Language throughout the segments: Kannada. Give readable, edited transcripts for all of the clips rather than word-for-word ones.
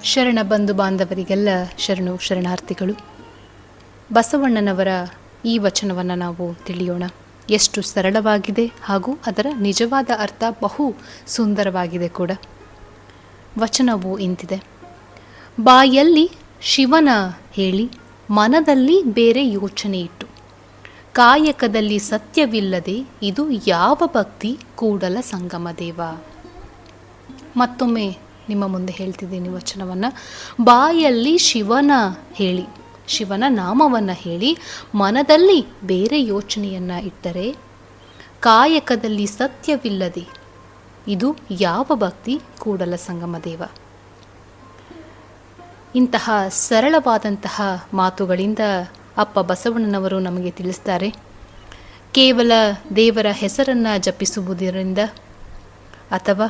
ಶರಣ ಬಂಧು ಬಾಂಧವರಿಗೆಲ್ಲ ಶರಣು ಶರಣಾರ್ಥಿಗಳು. ಬಸವಣ್ಣನವರ ಈ ವಚನವನ್ನು ನಾವು ತಿಳಿಯೋಣ. ಎಷ್ಟು ಸರಳವಾಗಿದೆ ಹಾಗೂ ಅದರ ನಿಜವಾದ ಅರ್ಥ ಬಹು ಸುಂದರವಾಗಿದೆ ಕೂಡ. ವಚನವು ಇಂತಿದೆ: ಬಾಯಲ್ಲಿ ಶಿವನ ಹೇಳಿ, ಮನದಲ್ಲಿ ಬೇರೆ ಯೋಚನೆ ಇಟ್ಟು, ಕಾಯಕದಲ್ಲಿ ಸತ್ಯವಿಲ್ಲದೆ ಇದು ಯಾವ ಭಕ್ತಿ ಕೂಡಲ ಸಂಗಮ ದೇವ. ಮತ್ತೊಮ್ಮೆ ನಿಮ್ಮ ಮುಂದೆ ಹೇಳ್ತಿದ್ದೀನಿ ವಚನವನ್ನು. ಬಾಯಲ್ಲಿ ಶಿವನ ಹೇಳಿ, ಶಿವನ ನಾಮವನ್ನು ಹೇಳಿ, ಮನದಲ್ಲಿ ಬೇರೆ ಯೋಚನೆಯನ್ನು ಇಟ್ಟರೆ, ಕಾಯಕದಲ್ಲಿ ಸತ್ಯವಿಲ್ಲದೆ ಇದು ಯಾವ ಭಕ್ತಿ ಕೂಡಲ ಸಂಗಮ ದೇವ. ಇಂತಹ ಸರಳವಾದಂತಹ ಮಾತುಗಳಿಂದ ಅಪ್ಪ ಬಸವಣ್ಣನವರು ನಮಗೆ ತಿಳಿಸ್ತಾರೆ. ಕೇವಲ ದೇವರ ಹೆಸರನ್ನು ಜಪಿಸುವುದರಿಂದ ಅಥವಾ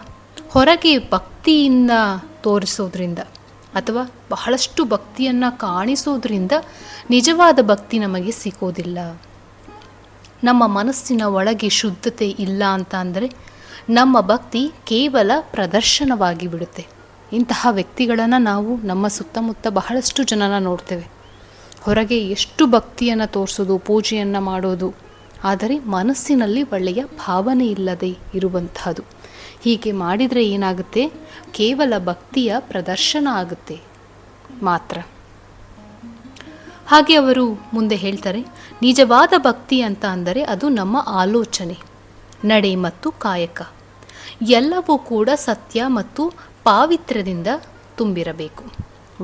ಹೊರಗೆ ಭಕ್ತಿಯಿಂದ ತೋರಿಸೋದ್ರಿಂದ ಅಥವಾ ಬಹಳಷ್ಟು ಭಕ್ತಿಯನ್ನು ಕಾಣಿಸೋದ್ರಿಂದ ನಿಜವಾದ ಭಕ್ತಿ ನಮಗೆ ಸಿಗೋದಿಲ್ಲ. ನಮ್ಮ ಮನಸ್ಸಿನ ಒಳಗೆ ಶುದ್ಧತೆ ಇಲ್ಲ ಅಂತ ಅಂದರೆ ನಮ್ಮ ಭಕ್ತಿ ಕೇವಲ ಪ್ರದರ್ಶನವಾಗಿ ಬಿಡುತ್ತೆ. ಇಂತಹ ವ್ಯಕ್ತಿಗಳನ್ನು ನಾವು ನಮ್ಮ ಸುತ್ತಮುತ್ತ ಬಹಳಷ್ಟು ಜನನ ನೋಡ್ತೇವೆ. ಹೊರಗೆ ಎಷ್ಟು ಭಕ್ತಿಯನ್ನು ತೋರಿಸೋದು, ಪೂಜೆಯನ್ನು ಮಾಡೋದು, ಆದರೆ ಮನಸ್ಸಿನಲ್ಲಿ ಒಳ್ಳೆಯ ಭಾವನೆ ಇಲ್ಲದೆ ಇರುವಂತಹದ್ದು. ಹೀಗೆ ಮಾಡಿದರೆ ಏನಾಗುತ್ತೆ? ಕೇವಲ ಭಕ್ತಿಯ ಪ್ರದರ್ಶನ ಆಗುತ್ತೆ ಮಾತ್ರ. ಹಾಗೆ ಅವರು ಮುಂದೆ ಹೇಳ್ತಾರೆ, ನಿಜವಾದ ಭಕ್ತಿ ಅಂತ ಅಂದರೆ ಅದು ನಮ್ಮ ಆಲೋಚನೆ, ನಡೆ ಮತ್ತು ಕಾಯಕ ಎಲ್ಲವೂ ಕೂಡ ಸತ್ಯ ಮತ್ತು ಪಾವಿತ್ರ್ಯದಿಂದ ತುಂಬಿರಬೇಕು.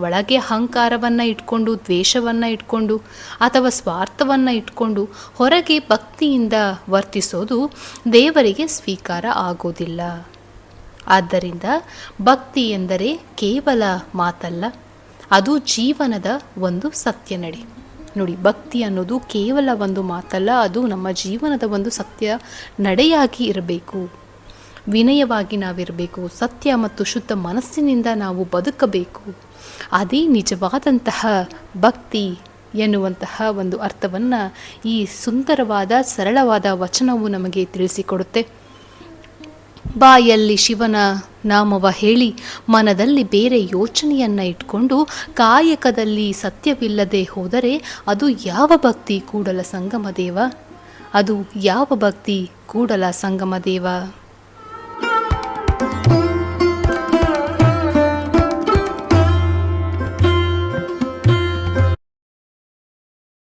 ಒಳಗೆ ಅಹಂಕಾರವನ್ನು ಇಟ್ಕೊಂಡು, ದ್ವೇಷವನ್ನು ಇಟ್ಕೊಂಡು ಅಥವಾ ಸ್ವಾರ್ಥವನ್ನು ಇಟ್ಕೊಂಡು ಹೊರಗೆ ಭಕ್ತಿಯಿಂದ ವರ್ತಿಸೋದು ದೇವರಿಗೆ ಸ್ವೀಕಾರ ಆಗೋದಿಲ್ಲ. ಆದ್ದರಿಂದ ಭಕ್ತಿ ಎಂದರೆ ಕೇವಲ ಮಾತಲ್ಲ, ಅದು ಜೀವನದ ಒಂದು ಸತ್ಯ ನಡೆ. ನೋಡಿ, ಭಕ್ತಿ ಅನ್ನೋದು ಕೇವಲ ಒಂದು ಮಾತಲ್ಲ, ಅದು ನಮ್ಮ ಜೀವನದ ಒಂದು ಸತ್ಯ ನಡೆಯಾಗಿ ಇರಬೇಕು. ವಿನಯವಾಗಿ ನಾವಿರಬೇಕು, ಸತ್ಯ ಮತ್ತು ಶುದ್ಧ ಮನಸ್ಸಿನಿಂದ ನಾವು ಬದುಕಬೇಕು. ಅದೇ ನಿಜವಾದಂತಹ ಭಕ್ತಿ ಎನ್ನುವಂತಹ ಒಂದು ಅರ್ಥವನ್ನು ಈ ಸುಂದರವಾದ ಸರಳವಾದ ವಚನವು ನಮಗೆ ತಿಳಿಸಿಕೊಡುತ್ತೆ. ಬಾಯಲ್ಲಿ ಶಿವನ ನಾಮವ ಹೇಳಿ, ಮನದಲ್ಲಿ ಬೇರೆ ಯೋಚನೆಯನ್ನು ಇಟ್ಕೊಂಡು, ಕಾಯಕದಲ್ಲಿ ಸತ್ಯವಿಲ್ಲದೆ ಹೋದರೆ ಅದು ಯಾವ ಭಕ್ತಿ ಕೂಡಲ ಸಂಗಮ ದೇವ? ಅದು ಯಾವ ಭಕ್ತಿ ಕೂಡಲ ಸಂಗಮ ದೇವ?